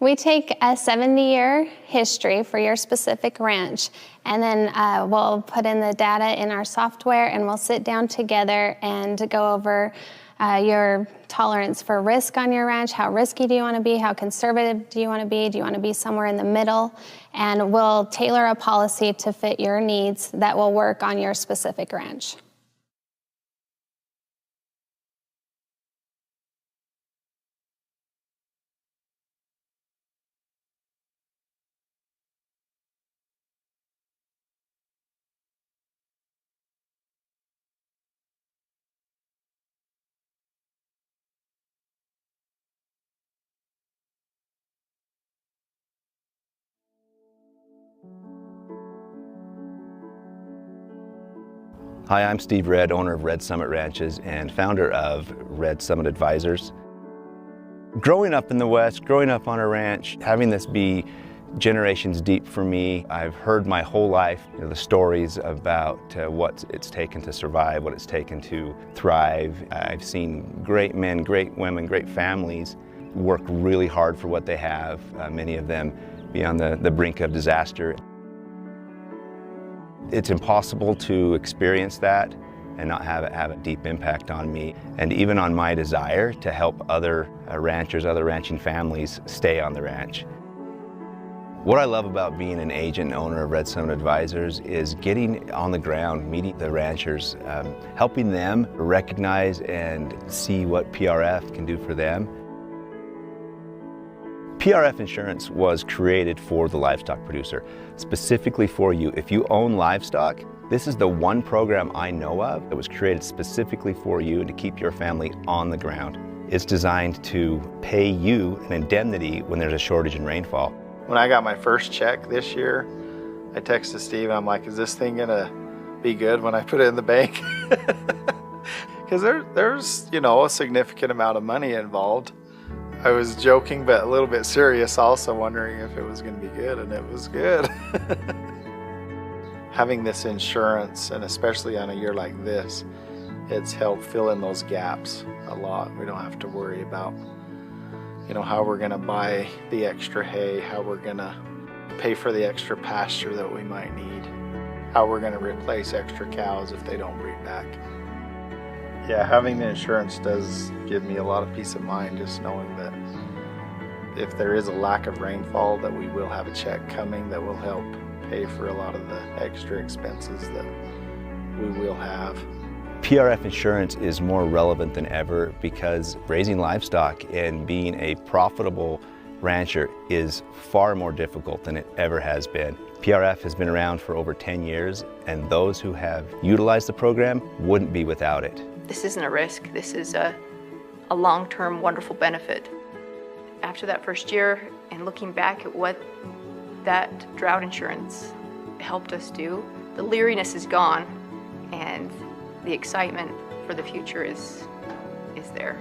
We take a 70-year history for your specific ranch, and then we'll put in the data in our software, and we'll sit down together and go over your tolerance for risk on your ranch. How risky do you want to be? How conservative do you want to be? Do you want to be somewhere in the middle? And we'll tailor a policy to fit your needs that will work on your specific ranch. Hi, I'm Steve Redd, owner of Red Summit Ranches and founder of Red Summit Advisors. Growing up in the West, growing up on a ranch, having this be generations deep for me, I've heard my whole life the stories about what it's taken to survive, what it's taken to thrive. I've seen great men, great women, great families work really hard for what they have, many of them be on the brink of disaster. It's impossible to experience that and not have it have a deep impact on me, and even on my desire to help other ranchers, other ranching families stay on the ranch. What I love about being an agent and owner of Red Summit Advisors is getting on the ground, meeting the ranchers, helping them recognize and see what PRF can do for them. PRF insurance was created for the livestock producer, specifically for you. If you own livestock, this is the one program I know of that was created specifically for you and to keep your family on the ground. It's designed to pay you an indemnity when there's a shortage in rainfall. When I got my first check this year, I texted Steve, I'm like, is this thing gonna be good when I put it in the bank? Because there's, a significant amount of money involved. I was joking, but a little bit serious, also wondering if it was going to be good, and it was good. Having this insurance, and especially on a year like this, it's helped fill in those gaps a lot. We don't have to worry about, how we're going to buy the extra hay, how we're going to pay for the extra pasture that we might need, how we're going to replace extra cows if they don't breed back. Yeah, having the insurance does give me a lot of peace of mind, just knowing that if there is a lack of rainfall, that we will have a check coming that will help pay for a lot of the extra expenses that we will have. PRF insurance is more relevant than ever because raising livestock and being a profitable rancher is far more difficult than it ever has been. PRF has been around for over 10 years, and those who have utilized the program wouldn't be without it. This isn't a risk, this is a long-term wonderful benefit. After that first year and looking back at what that drought insurance helped us do, the leeriness is gone and the excitement for the future is there.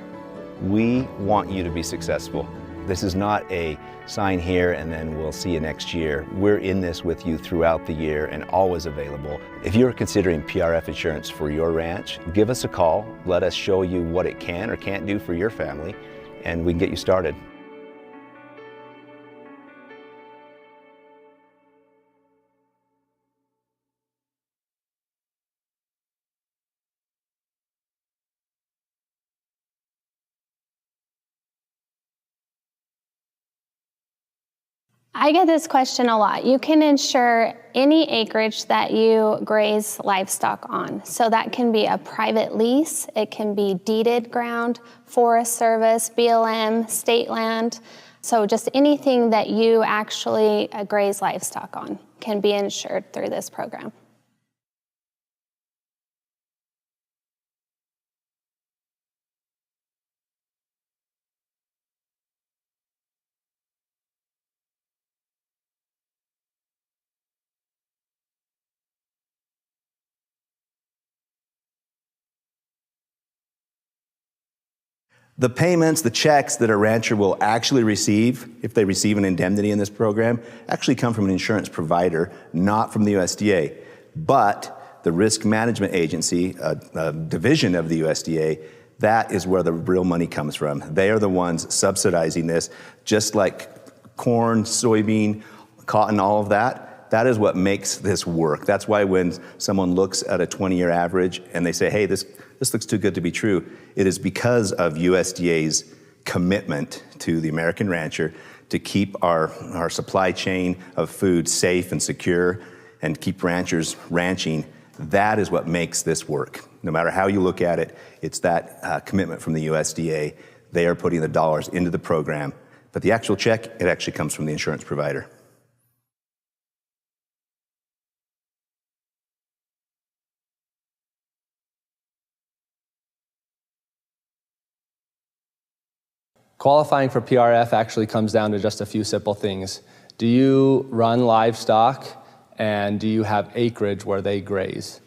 We want you to be successful. This is not a sign here and then we'll see you next year. We're in this with you throughout the year and always available. If you're considering PRF insurance for your ranch, give us a call. Let us show you what it can or can't do for your family, and we can get you started. I get this question a lot. You can insure any acreage that you graze livestock on. So that can be a private lease, it can be deeded ground, Forest Service, BLM, state land. So just anything that you actually graze livestock on can be insured through this program. The payments, the checks that a rancher will actually receive, if they receive an indemnity in this program, actually come from an insurance provider, not from the USDA. But the Risk Management Agency, a division of the USDA, that is where the real money comes from. They are the ones subsidizing this, just like corn, soybean, cotton, all of that, that is what makes this work. That's why when someone looks at a 20-year average and they say, hey, this looks too good to be true, it is because of USDA's commitment to the American rancher to keep our supply chain of food safe and secure and keep ranchers ranching. That is what makes this work. No matter how you look at it, it's that commitment from the USDA. They are putting the dollars into the program, but the actual check, it actually comes from the insurance provider. Qualifying for PRF actually comes down to just a few simple things. Do you run livestock, and do you have acreage where they graze?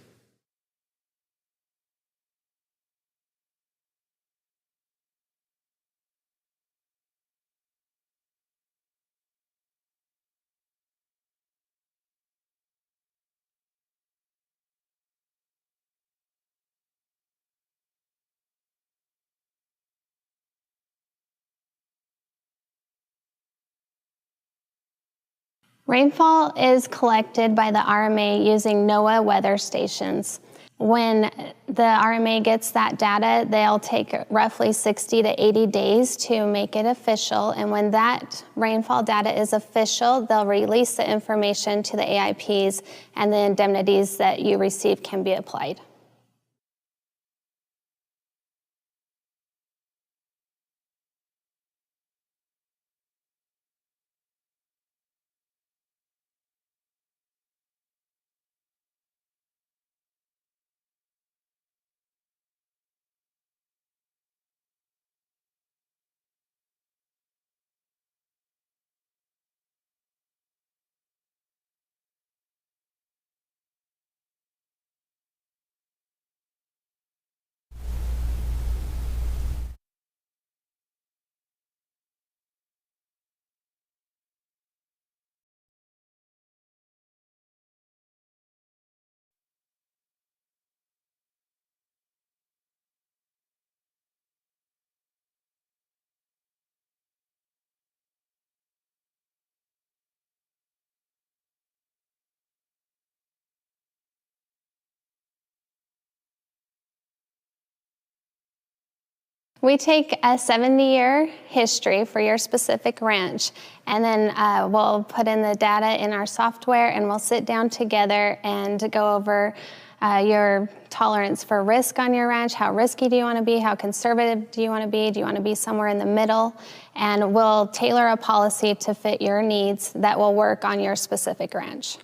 Rainfall is collected by the RMA using NOAA weather stations. When the RMA gets that data, they'll take roughly 60 to 80 days to make it official, and when that rainfall data is official, they'll release the information to the AIPs, and the indemnities that you receive can be applied. We take a 70-year history for your specific ranch, and then we'll put in the data in our software, and we'll sit down together and go over your tolerance for risk on your ranch. How risky do you want to be? How conservative do you want to be? Do you want to be somewhere in the middle? And we'll tailor a policy to fit your needs that will work on your specific ranch.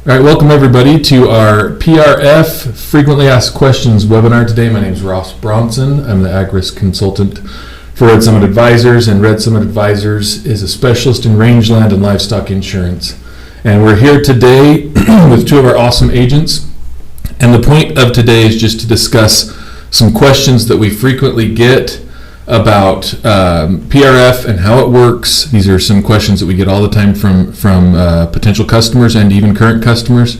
All right, welcome everybody to our PRF Frequently Asked Questions webinar today. My name is Ross Bronson. I'm the Ag Risk Consultant for Red Summit Advisors, and Red Summit Advisors is a specialist in rangeland and livestock insurance. And we're here today with two of our awesome agents. And the point of today is just to discuss some questions that we frequently get about PRF and how it works. These are some questions that we get all the time from potential customers and even current customers.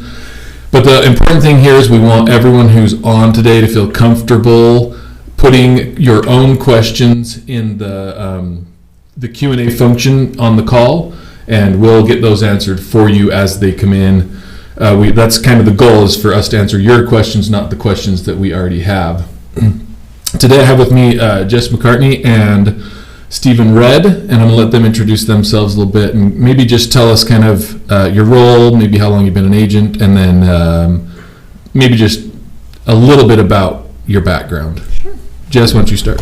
But the important thing here is we want everyone who's on today to feel comfortable putting your own questions in the Q&A function on the call, and we'll get those answered for you as they come in. That's kind of the goal, is for us to answer your questions, not the questions that we already have. Today I have with me Jess McCartney and Stephen Red, and I'm going to let them introduce themselves a little bit and maybe just tell us kind of your role, maybe how long you've been an agent, and then maybe just a little bit about your background. Sure. Jess, why don't you start?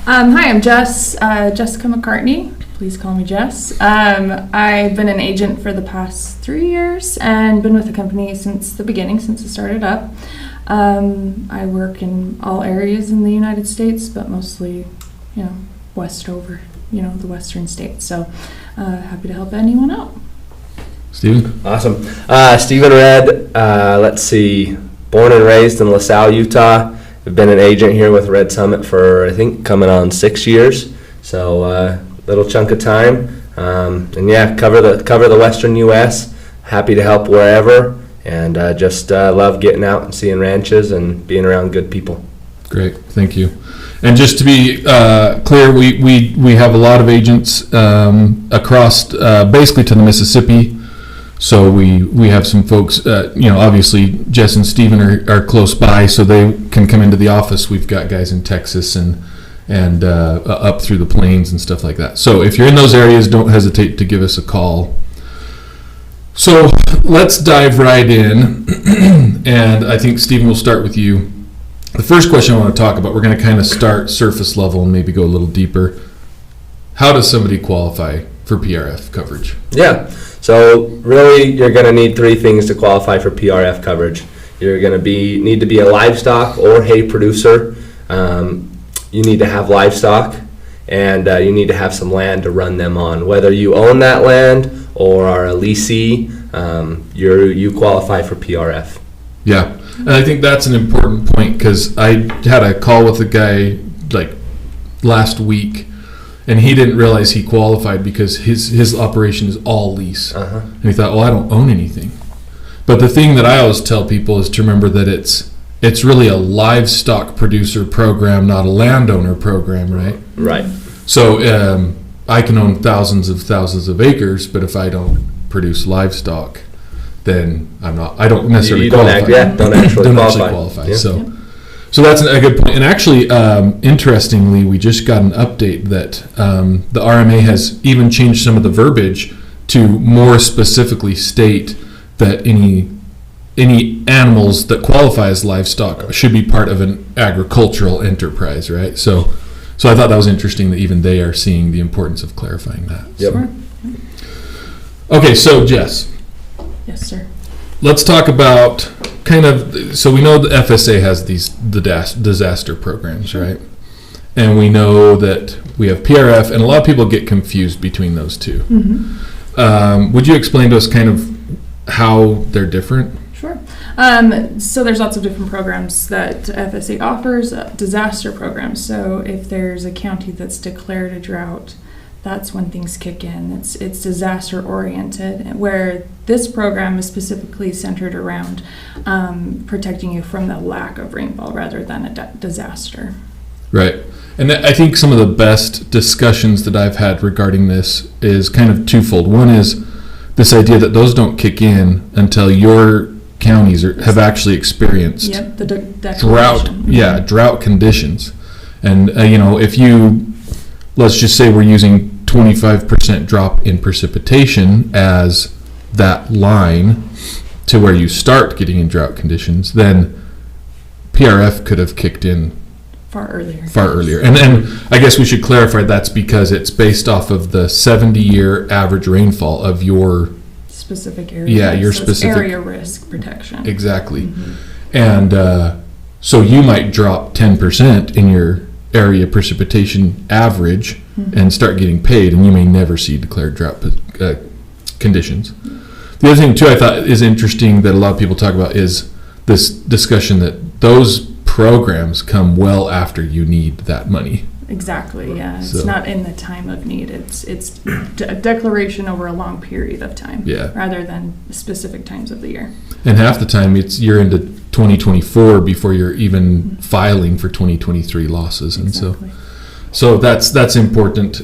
Hi, I'm Jess, Jessica McCartney. Please call me Jess. I've been an agent for the past 3 years and been with the company since the beginning, since it started up. I work in all areas in the United States, but mostly, west over, the western states. So happy to help anyone out. Stephen? Awesome. Stephen Red, let's see, born and raised in LaSalle, Utah. I've been an agent here with Red Summit for, I think, coming on 6 years. So little chunk of time. And yeah, cover the western U.S. Happy to help wherever. and just love getting out and seeing ranches and being around good people. Great, thank you. And just to be clear, we have a lot of agents across basically to the Mississippi. So we have some folks, obviously Jess and Stephen are close by, so they can come into the office. We've got guys in Texas and up through the plains and stuff like that. So if you're in those areas, don't hesitate to give us a call. So let's dive right in. And I think, Stephen, we'll start with you. The first question I want to talk about, we're going to kind of start surface level and maybe go a little deeper. How does somebody qualify for PRF coverage? Yeah, so really you're going to need three things to qualify for PRF coverage. You're going to need to be a livestock or hay producer. You need to have livestock, and you need to have some land to run them on. Whether you own that land or are a leasee, you qualify for PRF. Yeah, and I think that's an important point, because I had a call with a guy like last week, and he didn't realize he qualified because his operation is all lease. And he thought, well, I don't own anything. But the thing that I always tell people is to remember that it's really a livestock producer program, not a landowner program, right? Right. So I can own thousands of acres, but if I don't produce livestock, then I don't necessarily qualify. Don't actually qualify. Yeah. So that's a good point. And actually, interestingly, we just got an update that the RMA has even changed some of the verbiage to more specifically state that any animals that qualify as livestock should be part of an agricultural enterprise, right? So I thought that was interesting that even they are seeing the importance of clarifying that. Yep. Sure. Okay, so Jess. Yes, sir. Let's talk about so we know the FSA has the disaster programs, right? And we know that we have PRF, and a lot of people get confused between those two. Would you explain to us kind of how they're different? Sure. So there's lots of different programs that FSA offers, disaster programs. So if there's a county that's declared a drought, that's when things kick in. It's disaster oriented, where this program is specifically centered around protecting you from the lack of rainfall rather than a disaster. Right. And I think some of the best discussions that I've had regarding this is kind of twofold. One is this idea that those don't kick in until your counties have actually experienced drought conditions. And if you, let's just say we're using 25% drop in precipitation as that line to where you start getting in drought conditions, then PRF could have kicked in far earlier. And I guess we should clarify that's because it's based off of the 70-year average rainfall of your specific area. Yeah, your specific area risk protection. Exactly. And so you might drop 10% in your area precipitation average and start getting paid, and you may never see declared drought conditions. The other thing too I thought is interesting that a lot of people talk about is this discussion that those programs come well after you need that money. Exactly, yeah. It's not in the time of need. It's a declaration over a long period of time, rather than specific times of the year. And half the time you're into 2024 before you're even filing for 2023 losses. Exactly. And so that's important.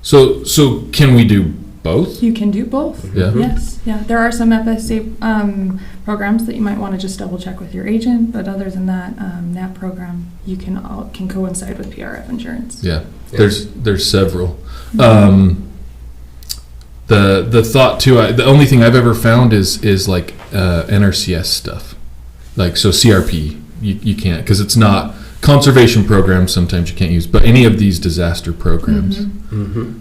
So can we do both? You can do both. Yeah. Yes. Yeah. There are some FSA programs that you might want to just double check with your agent, but other than that, NAP program you can coincide with PRF insurance. Yeah. There's several. The thought too. The only thing I've ever found is like NRCS stuff, like so CRP. You can't, because it's not conservation programs. Sometimes you can't use, but any of these disaster programs,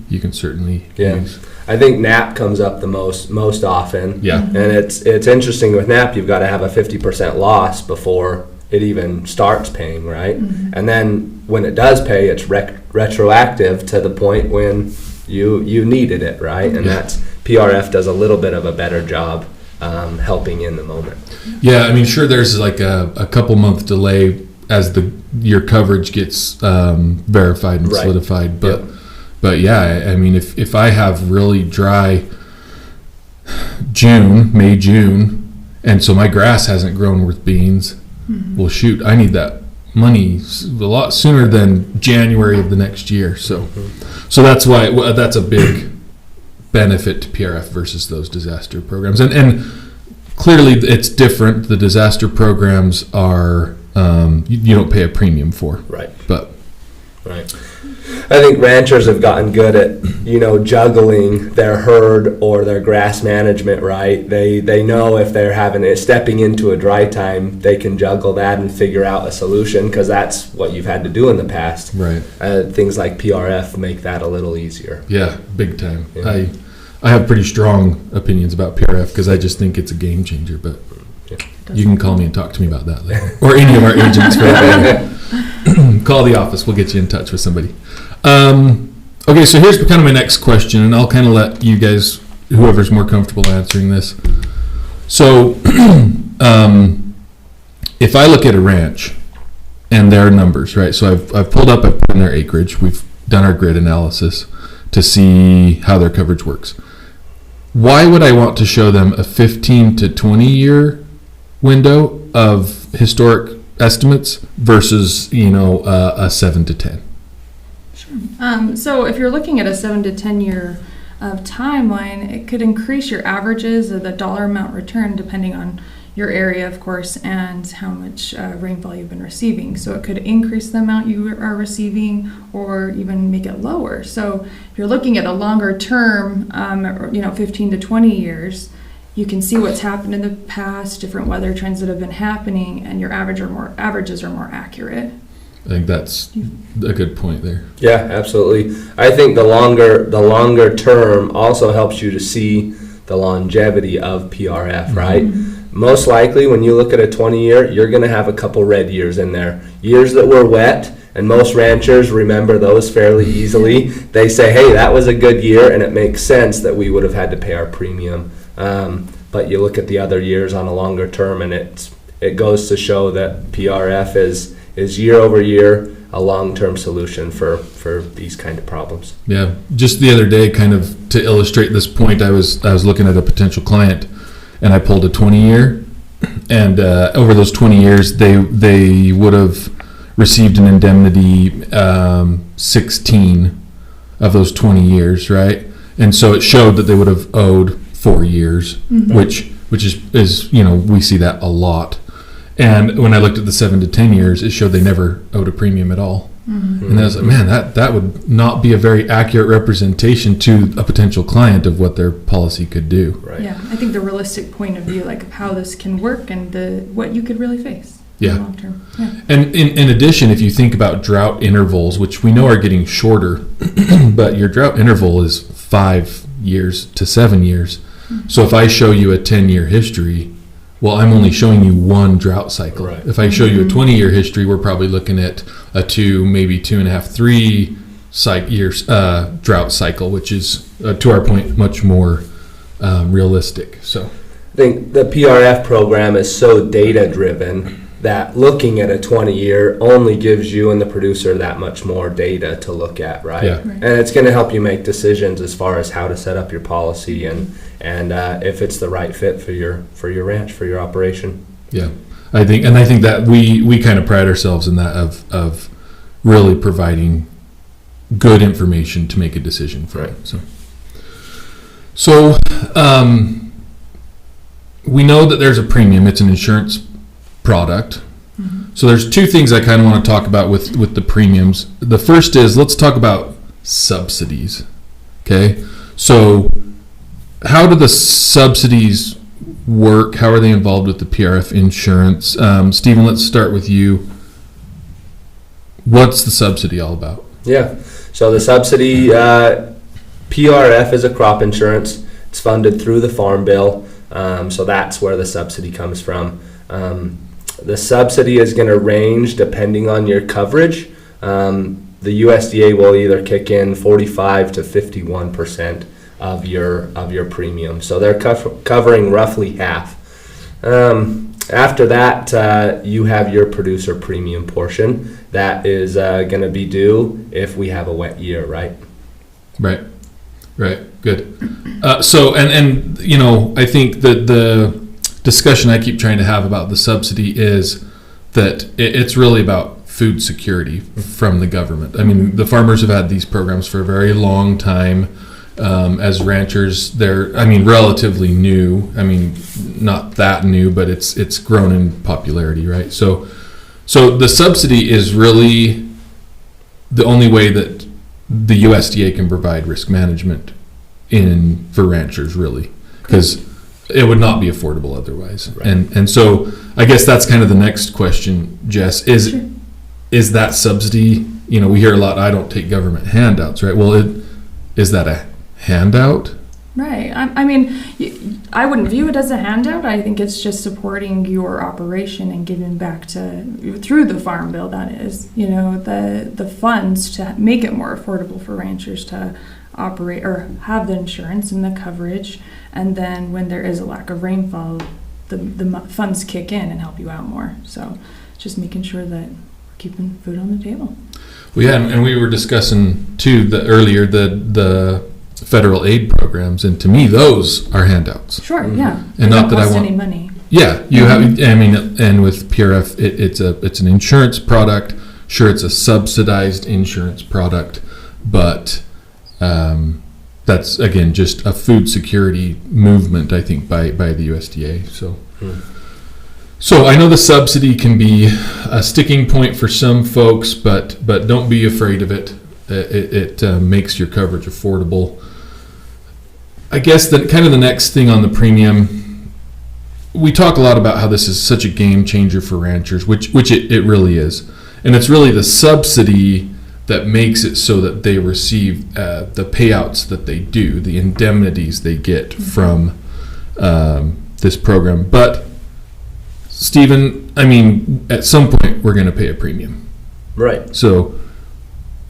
you can certainly use. I think NAP comes up the most often. Yeah. And it's interesting with NAP, you've got to have a 50% loss before it even starts paying, right? And then when it does pay, it's retroactive to the point when you needed it, right? And that's PRF does a little bit of a better job helping in the moment. Yeah, I mean, sure, there's like a couple month delay as your coverage gets verified and solidified, but yeah, I mean, if I have really dry May, June, and so my grass hasn't grown with beans. Well, shoot, I need that money a lot sooner than January of the next year. So that's why that's a big benefit to PRF versus those disaster programs. And clearly it's different. The disaster programs are you don't pay a premium for. Right. But right. I think ranchers have gotten good at, juggling their herd or their grass management, right? They know if they're stepping into a dry time, they can juggle that and figure out a solution, because that's what you've had to do in the past. Right. Things like PRF make that a little easier. Yeah, big time. Yeah. I have pretty strong opinions about PRF because I just think it's a game changer, but you can call me and talk to me about that later. Or any of our agents for that. Call the office. We'll get you in touch with somebody. Okay, so here's kind of my next question, and I'll kind of let you guys, whoever's more comfortable answering this. So if I look at a ranch and their numbers, right? So I've pulled up, I've put in their acreage. We've done our grid analysis to see how their coverage works. Why would I want to show them a 15 to 20 year window of historic estimates versus a 7 to 10? So if you're looking at a 7 to 10 year timeline, it could increase your averages of the dollar amount return depending on your area, of course, and how much rainfall you've been receiving. So it could increase the amount you are receiving or even make it lower. So if you're looking at a longer term, 15 to 20 years, you can see what's happened in the past, different weather trends that have been happening, and your averages are more accurate. I think that's a good point there. Yeah, absolutely. I think the longer term also helps you to see the longevity of PRF, right? Most likely when you look at a 20-year, you're going to have a couple red years in there. Years that were wet, and most ranchers remember those fairly easily. They say, hey, that was a good year, and it makes sense that we would have had to pay our premium. But you look at the other years on a longer term, and it goes to show that PRF is year over year a long-term solution for these kind of problems. Yeah, just the other day, kind of to illustrate this point, I was looking at a potential client, and I pulled a 20-year, and over those 20 years, they would have received an indemnity 16 of those 20 years, right? And so it showed that they would have owed 4 years, which is we see that a lot. And when I looked at the 7 to 10 years, it showed they never owed a premium at all. And I was like, man, that would not be a very accurate representation to a potential client of what their policy could do. Right. Yeah, I think the realistic point of view, like of how this can work and what you could really face in the long term. Yeah. And in addition, if you think about drought intervals, which we know are getting shorter, but your drought interval is 5 years to 7 years. So if I show you a 10-year history, well, I'm only showing you one drought cycle. Right. If I show you a 20-year history, we're probably looking at a 2, maybe 2.5, 3 years drought cycle, which is, to our point, much more realistic. So I think the PRF program is so data-driven that looking at a 20-year only gives you and the producer that much more data to look at, right? Yeah. And it's going to help you make decisions as far as how to set up your policy and if it's the right fit for your ranch, for your operation. Yeah, I think that we kind of pride ourselves in that of really providing good information to make a decision for it. So we know that there's a premium. It's an insurance product. So there's two things I kind of want to talk about with the premiums. The first is, let's talk about subsidies. Okay, so how do the subsidies work? How are they involved with the PRF insurance? Stephen, let's start with you. What's the subsidy all about? Yeah, so the subsidy, PRF is a crop insurance. It's funded through the Farm Bill, so that's where the subsidy comes from. The subsidy is going to range depending on your coverage. The USDA will either kick in 45 to 51% of your premium, so they're covering roughly half. After that, you have your producer premium portion that is going to be due if we have a wet year, right? Right. good. So, and you know, I think that the discussion I keep trying to have about the subsidy is that it's really about food security from the government. I mean, the farmers have had these programs for a very long time. As ranchers, they're, I mean, relatively new. I mean, not that new, but it's grown in popularity, right? So the subsidy is really the only way that the USDA can provide risk management for ranchers, really, because it would not be affordable otherwise. Right. And so I guess that's kind of the next question, Jess, is that subsidy, you know, we hear a lot, I don't take government handouts, right? Well, is that a handout? Right. I mean, I wouldn't view it as a handout. I think it's just supporting your operation and giving back through the farm bill, that is, you know, the funds to make it more affordable for ranchers to operate or have the insurance and the coverage. And then when there is a lack of rainfall, the funds kick in and help you out more. So just making sure that we're keeping food on the table. Well, yeah, and we were discussing too earlier the federal aid programs, and to me those are handouts. Sure, yeah. And not that I want any money. Yeah, you have. I mean, and with PRF, it's an insurance product. Sure, it's a subsidized insurance product, but that's again just a food security movement, I think, by the USDA. So I know the subsidy can be a sticking point for some folks, but don't be afraid of it. It makes your coverage affordable. I guess that kind of the next thing on the premium, we talk a lot about how this is such a game changer for ranchers, which it really is. And it's really the subsidy that makes it so that they receive the payouts that they do, the indemnities they get from this program. But, Stephen, I mean, at some point we're going to pay a premium. Right. So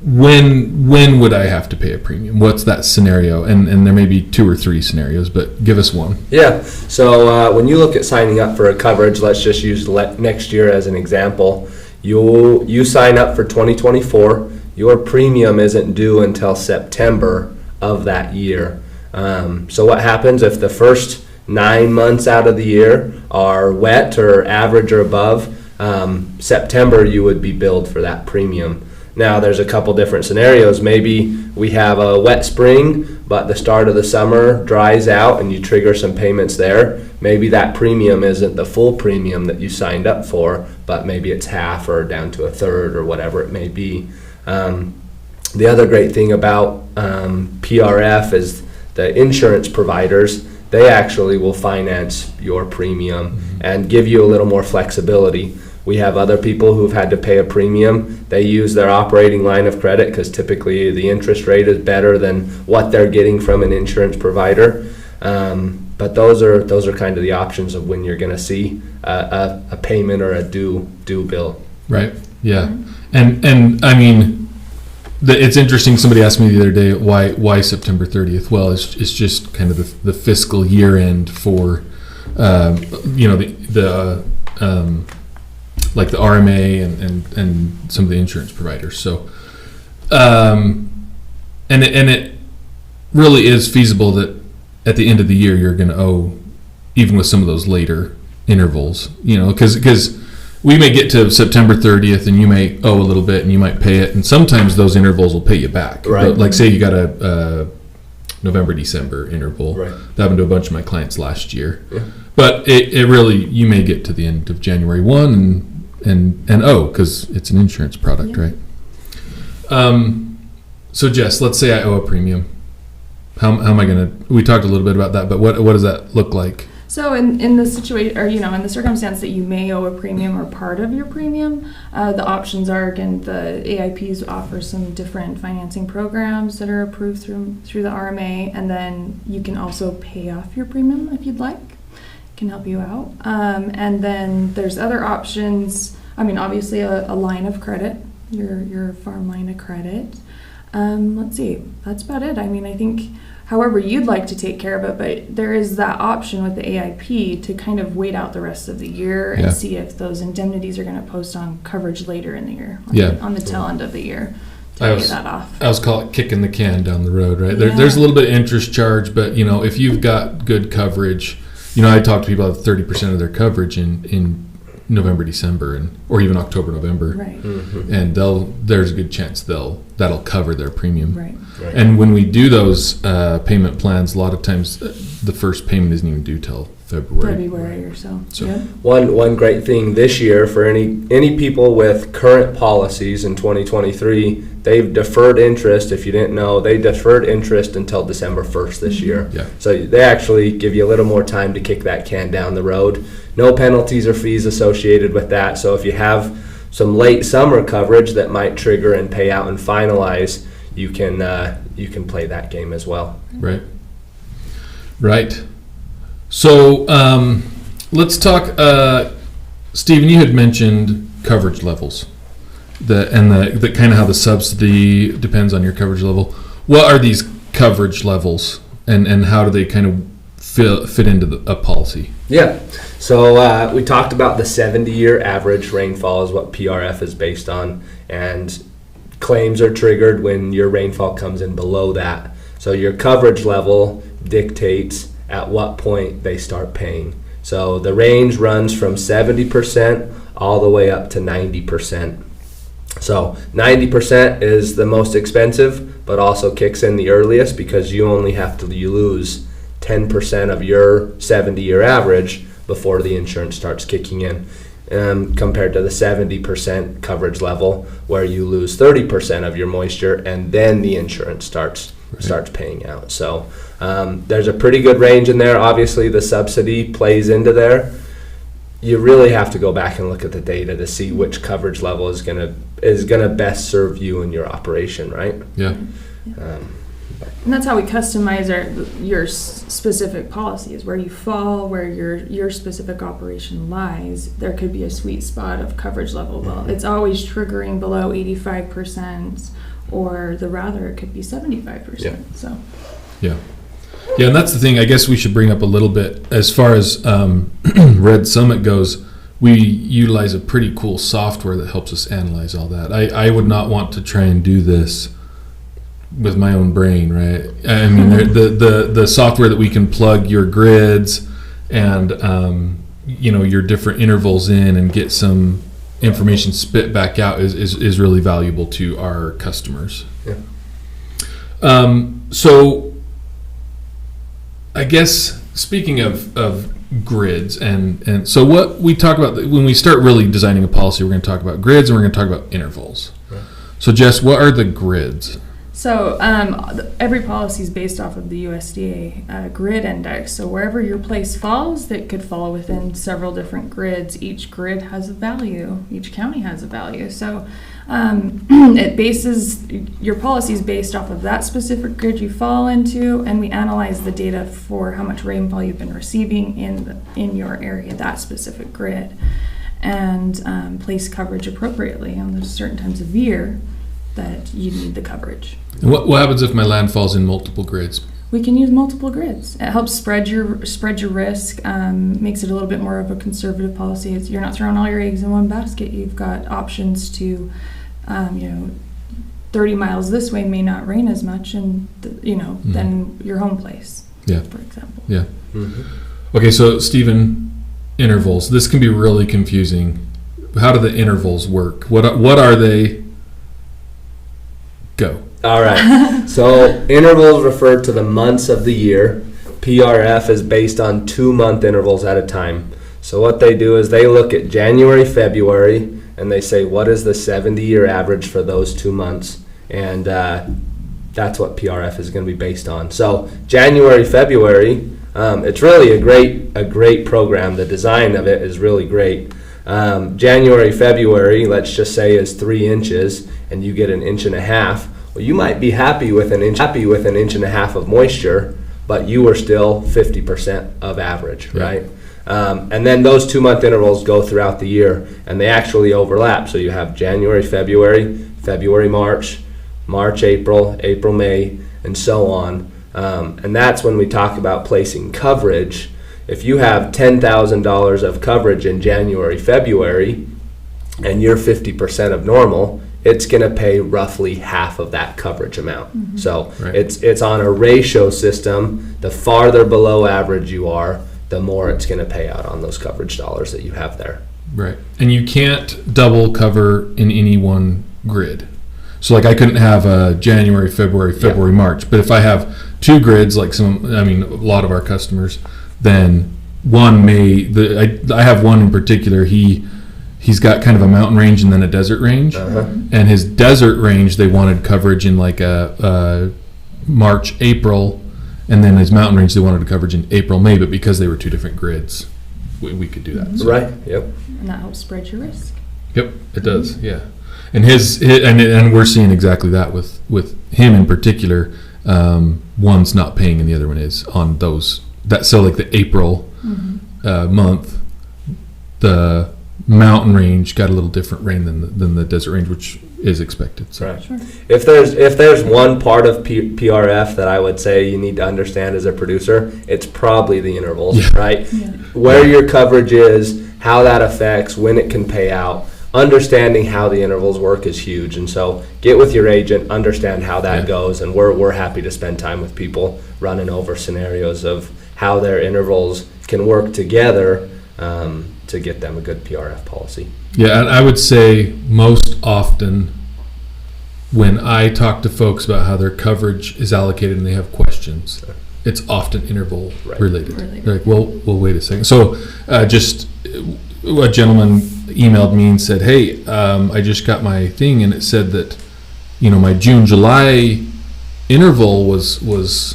when would I have to pay a premium? What's that scenario? And there may be 2 or 3 scenarios, but give us one. Yeah. So when you look at signing up for a coverage, let's just use next year as an example. You sign up for 2024. Your premium isn't due until September of that year. So what happens if the first 9 months out of the year are wet or average or above? September you would be billed for that premium. Now there's a couple different scenarios. Maybe we have a wet spring, but the start of the summer dries out and you trigger some payments there. Maybe that premium isn't the full premium that you signed up for, but maybe it's half or down to a third or whatever it may be. The other great thing about PRF is the insurance providers, they actually will finance your premium and give you a little more flexibility. We have other people who've had to pay a premium. They use their operating line of credit because typically the interest rate is better than what they're getting from an insurance provider. But those are kind of the options of when you're going to see a payment or a due bill. Right. Yeah. And I mean, it's interesting. Somebody asked me the other day why September 30th. Well, it's just kind of the fiscal year end for like the RMA and some of the insurance providers. So, and it really is feasible that at the end of the year you're going to owe, even with some of those later intervals, you know, because we may get to September 30th and you may owe a little bit and you might pay it, and sometimes those intervals will pay you back. Right. But like say you got a November-December interval. Right. That happened to a bunch of my clients last year. Yeah. But it really, you may get to the end of January 1 and because it's an insurance product, right? So Jess, let's say I owe a premium. How am I going to? We talked a little bit about that, but what does that look like? So in the situation, or in the circumstance that you may owe a premium or part of your premium, the options are, again, the AIPs offer some different financing programs that are approved through the RMA, and then you can also pay off your premium if you'd like. Can help you out. And then there's other options. I mean, obviously a line of credit, your farm line of credit. Let's see, that's about it. I mean, I think however you'd like to take care of it, but there is that option with the AIP to kind of wait out the rest of the year and see if those indemnities are going to post on coverage later in the year, on the tail end of the year. to pay that off. I was call it kicking the can down the road, right? Yeah. There's a little bit of interest charge, but if you've got good coverage, I talk to people about 30% of their coverage in November, December, or even October, November, Right. and there's a good chance that'll cover their premium. Right. And when we do those payment plans, a lot of times the first payment isn't even due till February or so. So- Yep. One great thing this year for any people with current policies in 2023, they've deferred interest. If you didn't know, they deferred interest until December 1st this year. Yeah. So they actually give you a little more time to kick that can down the road. No penalties or fees associated with that. So if you have some late summer coverage that might trigger and pay out and finalize, you can play that game as well. Right. So let's talk, Stephen, you had mentioned coverage levels, the kind of how the subsidy depends on your coverage level. What are these coverage levels, and how do they kind of fit into a policy? Yeah. So we talked about the 70-year average rainfall is what PRF is based on, and claims are triggered when your rainfall comes in below that. So your coverage level dictates at what point they start paying. So the range runs from 70% all the way up to 90%. So 90% is the most expensive, but also kicks in the earliest because you only have to lose 10% of your 70-year average before the insurance starts kicking in, compared to the 70% coverage level where you lose 30% of your moisture and then the insurance starts paying out. So there's a pretty good range in there. Obviously the subsidy plays into there. You really have to go back and look at the data to see which coverage level is gonna best serve you and your operation, right? Yeah. And that's how we customize your specific policies, where you fall, where your specific operation lies. There could be a sweet spot of coverage level. Well, it's always triggering below 85%, or it could be 75%. Yeah. So. Yeah, and that's the thing. I guess we should bring up a little bit as far as Red Summit goes. We utilize a pretty cool software that helps us analyze all that. I would not want to try and do this with my own brain, right? I mean, the software that we can plug your grids and your different intervals in and get some information spit back out is really valuable to our customers. Yeah. So I guess speaking of grids and so what we talk about when we start really designing a policy, we're going to talk about grids and we're going to talk about intervals. Right. So Jess, what are the grids? So every policy is based off of the USDA grid index. So wherever your place falls, that could fall within several different grids. Each grid has a value. Each county has a value. So your policy is based off of that specific grid you fall into, and we analyze the data for how much rainfall you've been receiving in your area, that specific grid, and place coverage appropriately on the certain times of year that you need the coverage. And what happens if my land falls in multiple grids? We can use multiple grids. It helps spread your risk, makes it a little bit more of a conservative policy. You're not throwing all your eggs in one basket. You've got options to, 30 miles this way may not rain as much, and than your home place. Yeah. For example. Yeah. Mm-hmm. Okay, so Stephen, intervals. This can be really confusing. How do the intervals work? What are they? Go. All right. So intervals refer to the months of the year. PRF is based on 2-month intervals at a time. So what they do is they look at January, February, and they say, what is the 70-year average for those 2 months? And that's what PRF is going to be based on. So January, February, it's really a great program. The design of it is really great. January, February, let's just say is 3 inches, and you get 1.5 inches. Well, you might be happy with an inch and a half of moisture, but you were still 50% of average, right? And then those 2-month intervals go throughout the year, and they actually overlap. So you have January, February, March, April, May, and so on. And that's when we talk about placing coverage. If you have $10,000 of coverage in January, February, and you're 50% of normal, it's going to pay roughly half of that coverage amount. So Right. it's on a ratio system. The farther below average you are, the more it's going to pay out on those coverage dollars that you have there. Right. And you can't double cover in any one grid. So like I couldn't have a January, February, March. But if I have two grids, like a lot of our customers, then one I have one in particular, he's got kind of a mountain range and then a desert range. And his desert range, they wanted coverage in like a March, April, and then his mountain range, they wanted coverage in April, May, but because they were two different grids, we could do that. So. Right, yep. And that helps spread your risk. Yep, it does, yeah. And and we're seeing exactly that with him in particular. One's not paying and the other one is on those. So like the April month, the mountain range got a little different rain than the desert range, which is expected. So. Right. Sure. If there's one part of PRF that I would say you need to understand as a producer, it's probably the intervals, right? Yeah. Where your coverage is, how that affects, when it can pay out. Understanding how the intervals work is huge, and so get with your agent, understand how that goes, and we're happy to spend time with people running over scenarios of how their intervals can work together to get them a good PRF policy. Yeah, and I would say most often when I talk to folks about how their coverage is allocated and they have questions, it's often interval related. They're like, well, wait a second. So just a gentleman emailed me and said, hey, I just got my thing and it said that, my June, July interval was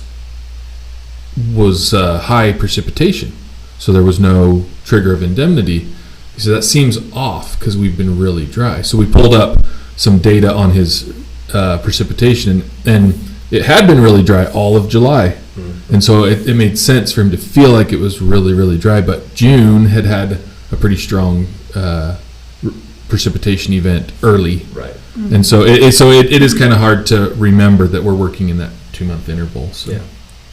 high precipitation. So there was no trigger of indemnity. He said, that seems off because we've been really dry. So we pulled up some data on his precipitation and it had been really dry all of July. And so it made sense for him to feel like it was really, really dry. But June had a pretty strong precipitation event early. Right. And so it is kind of hard to remember that we're working in that 2-month interval. So.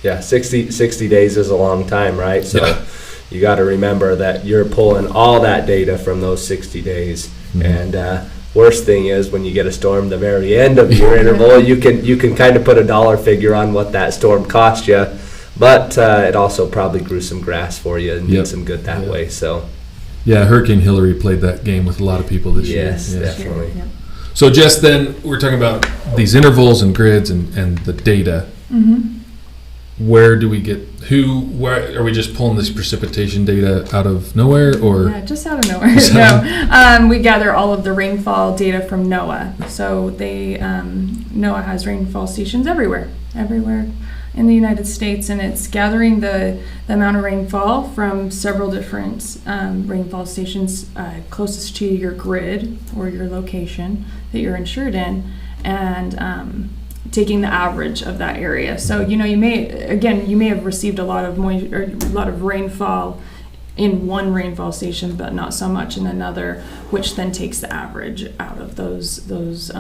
Yeah, 60 days is a long time, right? So you got to remember that you're pulling all that data from those 60 days. And worst thing is when you get a storm the very end of your interval, you can kind of put a dollar figure on what that storm cost you, but it also probably grew some grass for you and did some good that way. So. Yeah, Hurricane Hillary played that game with a lot of people this year. Yes, definitely. Yep. So just then, we're talking about these intervals and grids and the data. Where do we where are we just pulling this precipitation data out of nowhere or? Yeah, just out of nowhere. No, we gather all of the rainfall data from NOAA. So NOAA has rainfall stations everywhere in the United States, and it's gathering the amount of rainfall from several different rainfall stations closest to your grid or your location that you're insured in, and taking the average of that area. So you may have received a lot of rainfall in one rainfall station, but not so much in another, which then takes the average out of those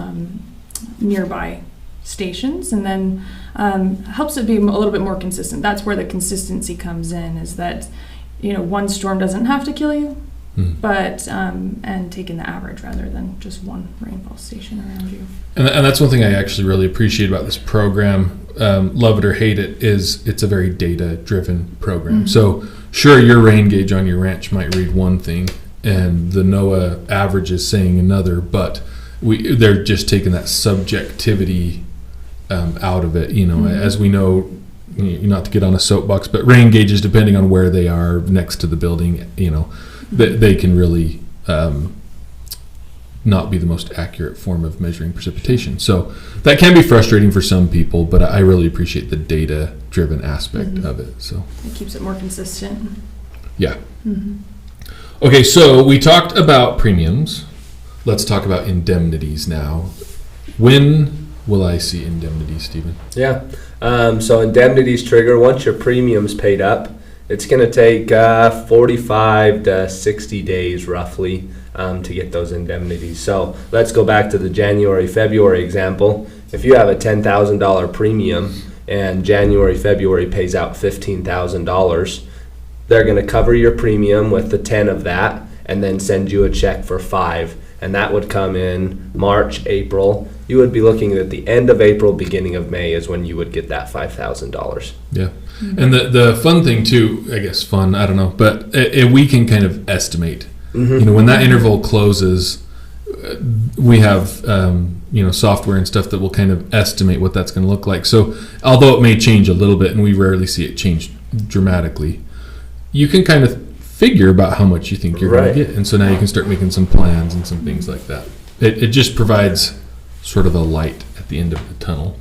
nearby stations, and then helps it be a little bit more consistent. That's where the consistency comes in, is that one storm doesn't have to kill you, but and taking the average rather than just one rainfall station around you. And that's one thing I actually really appreciate about this program, love it or hate it, is it's a very data-driven program. So sure, your rain gauge on your ranch might read one thing and the NOAA average is saying another, but they're just taking that subjectivity out of it. As we know, not to get on a soapbox, but rain gauges, depending on where they are next to the building, they can really not be the most accurate form of measuring precipitation. So that can be frustrating for some people, but I really appreciate the data-driven aspect of it. So it keeps it more consistent. Yeah. Okay, so we talked about premiums. Let's talk about indemnities now. When will I see indemnities, Stephen? Yeah. So indemnities trigger once your premium's paid up. It's going to take 45 to 60 days roughly to get those indemnities. So let's go back to the January, February example. If you have a $10,000 premium and January, February pays out $15,000, they're going to cover your premium with the 10 of that and then send you a check for 5. and that would come in March, April. You would be looking at the end of April, beginning of May is when you would get that $5,000. Yeah. And the fun thing too, I guess fun, I don't know, but we can kind of estimate. When that interval closes, we have software and stuff that will kind of estimate what that's going to look like. So although it may change a little bit, and we rarely see it change dramatically, you can kind of figure about how much you think you're going to get. And so now you can start making some plans and some things like that. It just provides sort of a light at the end of the tunnel.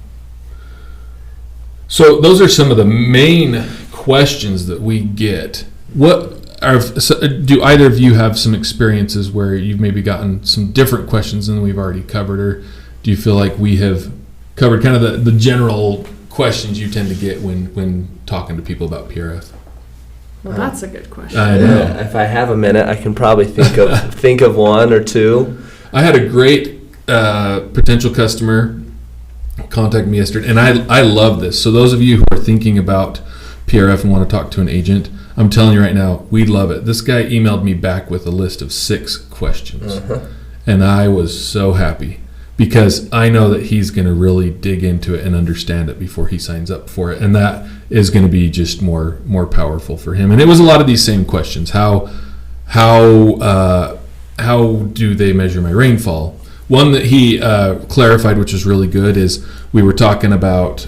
So those are some of the main questions that we get. Do either of you have some experiences where you've maybe gotten some different questions than we've already covered, or do you feel like we have covered kind of the general questions you tend to get when talking to people about PRF? Well, that's a good question. I know. If I have a minute, I can probably think of one or two. I had a great potential customer contact me yesterday, and I love this. So those of you who are thinking about PRF and want to talk to an agent, I'm telling you right now, we'd love it. This guy emailed me back with a list of 6 questions, and I was so happy because I know that he's going to really dig into it and understand it before he signs up for it, and that is going to be just more powerful for him. And it was a lot of these same questions. How do they measure my rainfall? One that he clarified, which was really good, is we were talking about,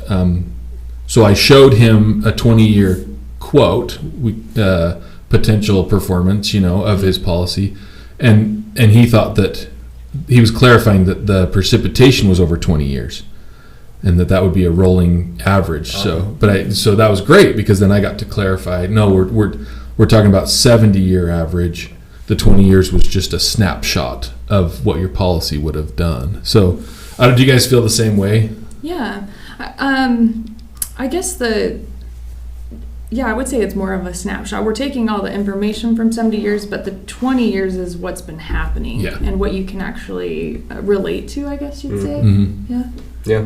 so I showed him a 20-year quote, potential performance, of his policy, and he thought that he was clarifying that the precipitation was over 20 years, and that would be a rolling average. So that was great because then I got to clarify. No, we're talking about 70-year average. The 20 years was just a snapshot of what your policy would have done. So, do you guys feel the same way? Yeah, I guess I would say it's more of a snapshot. We're taking all the information from 70 years, but the 20 years is what's been happening and what you can actually relate to, I guess you'd say. Mm-hmm. Yeah.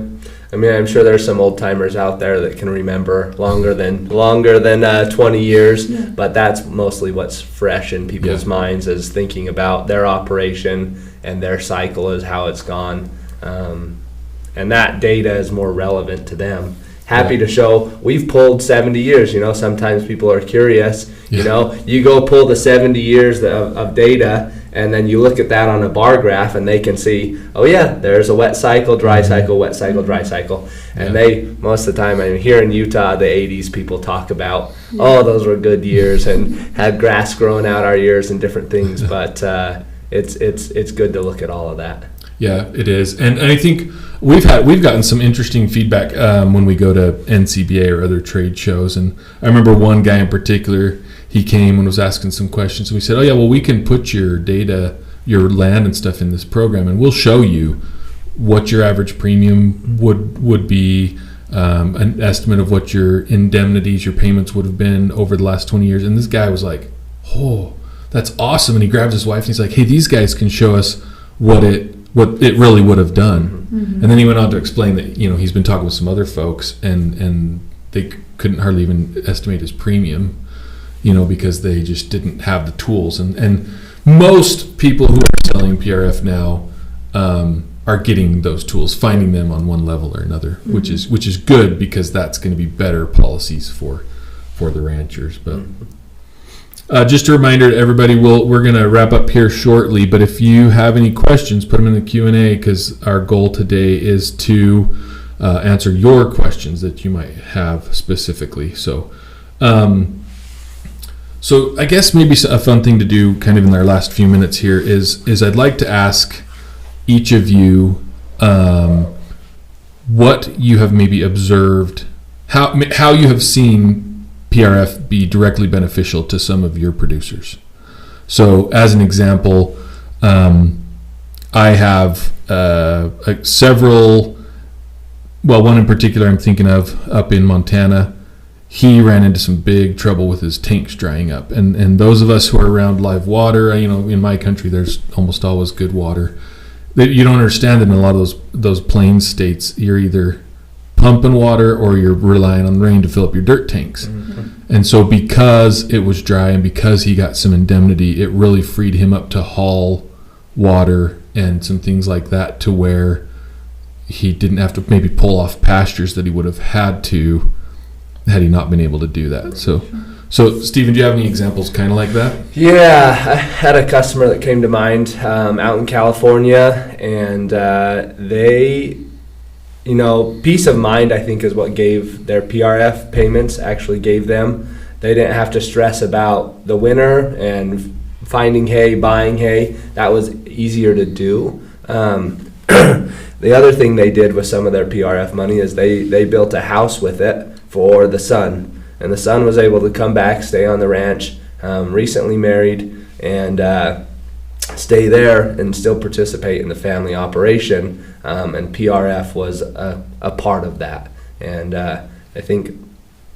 I mean, I'm sure there's some old timers out there that can remember longer than 20 years, but that's mostly what's fresh in people's minds, is thinking about their operation and their cycle is how it's gone. And that data is more relevant to them. Happy to show we've pulled 70 years. Sometimes people are curious. You go pull the 70 years of data, and then you look at that on a bar graph, and they can see, oh yeah, there's a wet cycle, dry cycle, wet cycle, dry cycle. And they, most of the time, here in Utah, the 80s, people talk about, oh, those were good years, and had grass growing out our years and different things. But it's good to look at all of that. Yeah, it is, and I think we've gotten some interesting feedback when we go to NCBA or other trade shows. And I remember one guy in particular, he came and was asking some questions, and we said, "Oh yeah, well we can put your data, your land and stuff in this program, and we'll show you what your average premium would be, an estimate of what your indemnities, your payments would have been over the last 20 years." And this guy was like, "Oh, that's awesome!" And he grabs his wife and he's like, "Hey, these guys can show us what it really would have done." Mm-hmm. And then he went on to explain that he's been talking with some other folks and they couldn't hardly even estimate his premium, because they just didn't have the tools. And most people who are selling PRF now are getting those tools, finding them on one level or another, which is good because that's going to be better policies for the ranchers. But just a reminder to everybody, we're going to wrap up here shortly, but if you have any questions, put them in the Q&A, because our goal today is to answer your questions that you might have specifically. So I guess maybe a fun thing to do kind of in our last few minutes here is I'd like to ask each of you what you have maybe observed, how you have seen PRF be directly beneficial to some of your producers. So as an example, I have several, one in particular I'm thinking of up in Montana. He ran into some big trouble with his tanks drying up. And those of us who are around live water, in my country there's almost always good water. You don't understand that in a lot of those plains states, you're either pumping water or you're relying on rain to fill up your dirt tanks. Mm-hmm. And so because it was dry and because he got some indemnity, it really freed him up to haul water and some things like that, to where he didn't have to maybe pull off pastures that he would have had to had he not been able to do that. So Stephen, do you have any examples kind of like that? Yeah, I had a customer that came to mind out in California, and they, peace of mind, I think, is what gave their PRF payments, actually gave them. They didn't have to stress about the winter and finding hay, buying hay. That was easier to do. The other thing they did with some of their PRF money is they built a house with it for the son. And the son was able to come back, stay on the ranch, recently married, and stay there and still participate in the family operation. And PRF was a part of that. And I think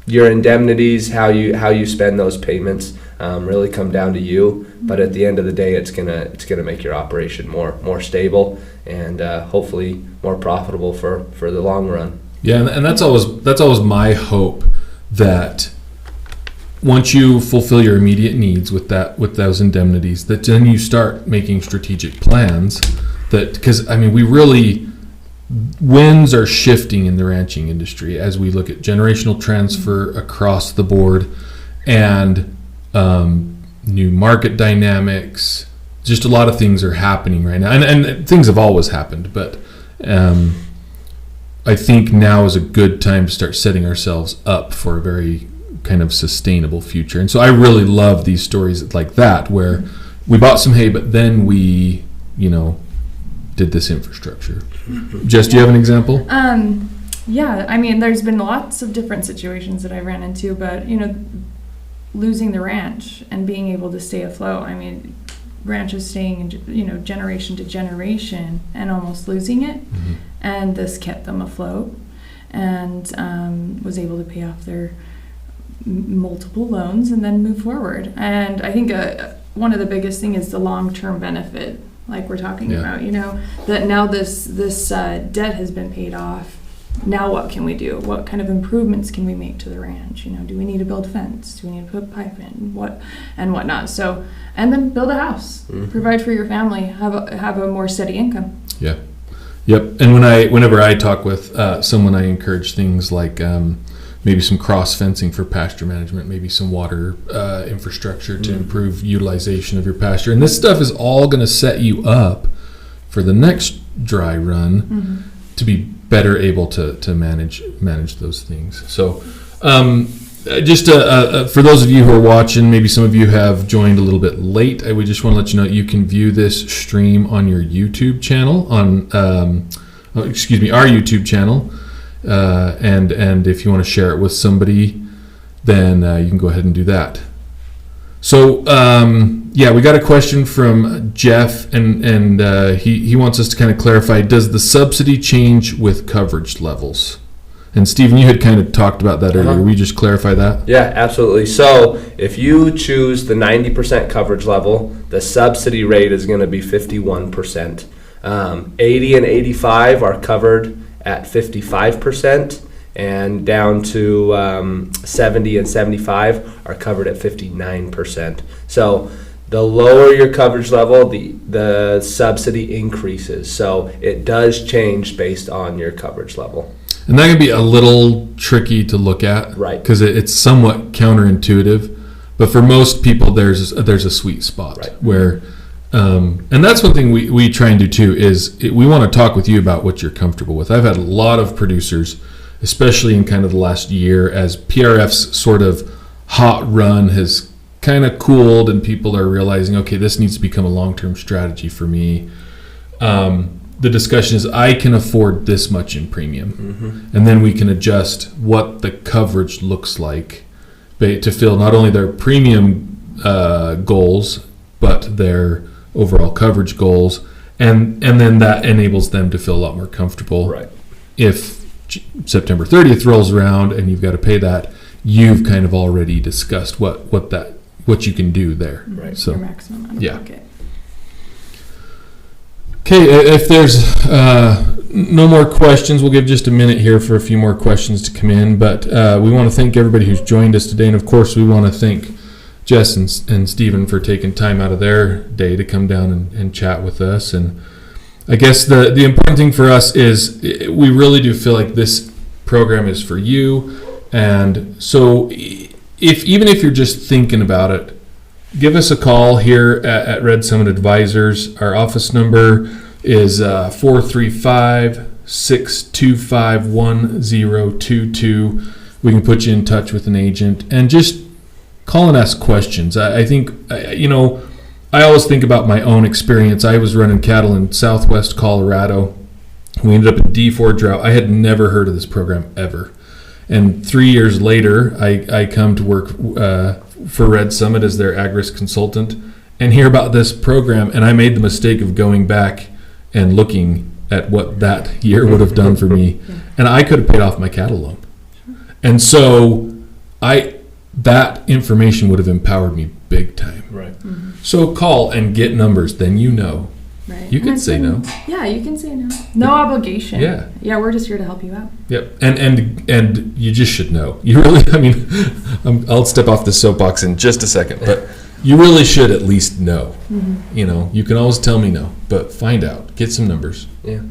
your indemnities, how you spend those payments, really come down to you. But at the end of the day, it's gonna make your operation more stable and hopefully more profitable for the long run. Yeah, and that's always my hope, that once you fulfill your immediate needs with those indemnities, that then you start making strategic plans. Because winds are shifting in the ranching industry as we look at generational transfer across the board, and new market dynamics. Just a lot of things are happening right now, and things have always happened, but I think now is a good time to start setting ourselves up for a very kind of sustainable future. And so I really love these stories like that, where we bought some hay, but then we, did this infrastructure. Jess, do you have an example? Yeah, there's been lots of different situations that I ran into, but, losing the ranch and being able to stay afloat. Ranches staying, generation to generation and almost losing it. Mm-hmm. And this kept them afloat, and was able to pay off their multiple loans and then move forward. And I think one of the biggest thing is the long-term benefit, like we're talking about, that now this debt has been paid off. Now what can we do? What kind of improvements can we make to the ranch? Do we need to build fence? Do we need to put pipe in? Whatnot? So, and then build a house, provide for your family, have a more steady income. Yeah, yep. And whenever I talk with someone, I encourage things like maybe some cross fencing for pasture management, maybe some water infrastructure to improve utilization of your pasture. And this stuff is all going to set you up for the next dry run to be better able to manage those things. So just for those of you who are watching, maybe some of you have joined a little bit late, we just want to let you know you can view this stream on your YouTube channel, on our YouTube channel, and if you want to share it with somebody, then you can go ahead and do that. So we got a question from Jeff, and he wants us to kind of clarify, does the subsidy change with coverage levels? And Stephen, you had kind of talked about that earlier. Will you just clarify that? Yeah, absolutely. So if you choose the 90% coverage level, the subsidy rate is going to be 51%. 80 and 85 are covered at 55%. And down to 70 and 75 are covered at 59%. So the lower your coverage level, the subsidy increases. So it does change based on your coverage level. And that can be a little tricky to look at, right? Because it's somewhat counterintuitive. But for most people, there's a sweet spot, right, where, and that's one thing we try and do too, is we want to talk with you about what you're comfortable with. I've had a lot of producers, especially in kind of the last year, as PRF's sort of hot run has kind of cooled and people are realizing, okay, this needs to become a long-term strategy for me. The discussion is, I can afford this much in premium. And then we can adjust what the coverage looks like to fill not only their premium goals, but their overall coverage goals. And then that enables them to feel a lot more comfortable. Right. If September 30th rolls around and you've got to pay that, you've kind of already discussed what you can do there. Right. So your maximum out of pocket. Okay, if there's no more questions, we'll give just a minute here for a few more questions to come in. But we want to thank everybody who's joined us today, and of course we want to thank Jess and Stephen for taking time out of their day to come down and chat with us. And I guess the important thing for us is we really do feel like this program is for you. And so even if you're just thinking about it, give us a call here at Red Summit Advisors. Our office number is 435-625-1022. We can put you in touch with an agent and just call and ask questions. I think, I always think about my own experience. I was running cattle in southwest Colorado. We ended up in D4 drought. I had never heard of this program ever. And 3 years later, I come to work for Red Summit as their ag risk consultant and hear about this program. And I made the mistake of going back and looking at what that year would have done for me. And I could have paid off my cattle loan. And so that information would have empowered me big time. Right. Mm-hmm. So call and get numbers, then you know. Right. You can say no. Yeah, you can say no. No obligation. Yeah. Yeah, we're just here to help you out. Yep. And you just should know. You really, I'll step off the soapbox in just a second, but you really should at least know. Mm-hmm. You can always tell me no, but find out. Get some numbers. Yeah.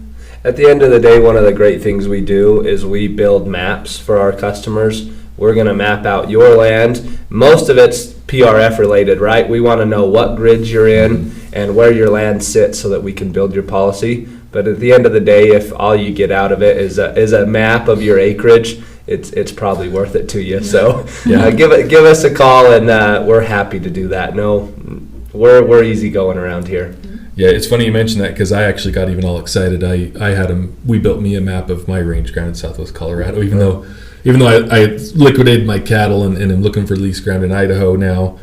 At the end of the day, one of the great things we do is we build maps for our customers. We're going to map out your land. Most of it's PRF related, right? We want to know what grids you're in and where your land sits so that we can build your policy. But at the end of the day, if all you get out of it is a map of your acreage, it's probably worth it to you. So give us a call, and we're happy to do that. No, we're easy going around here. Yeah, it's funny you mentioned that because I actually got even all excited. We built me a map of my range ground in southwest Colorado, even though I liquidated my cattle and am looking for lease ground in Idaho now.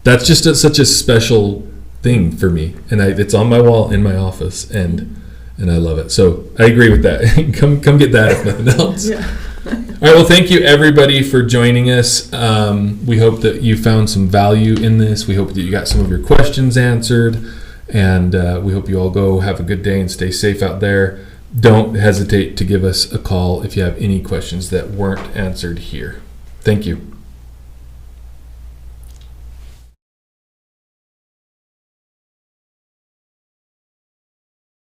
That's just such a special thing for me, and it's on my wall in my office, and I love it. So I agree with that. come get that if nothing else. Yeah. All right. Well, thank you everybody for joining us. We hope that you found some value in this. We hope that you got some of your questions answered, and we hope you all go have a good day and stay safe out there. Don't hesitate to give us a call if you have any questions that weren't answered here. Thank you.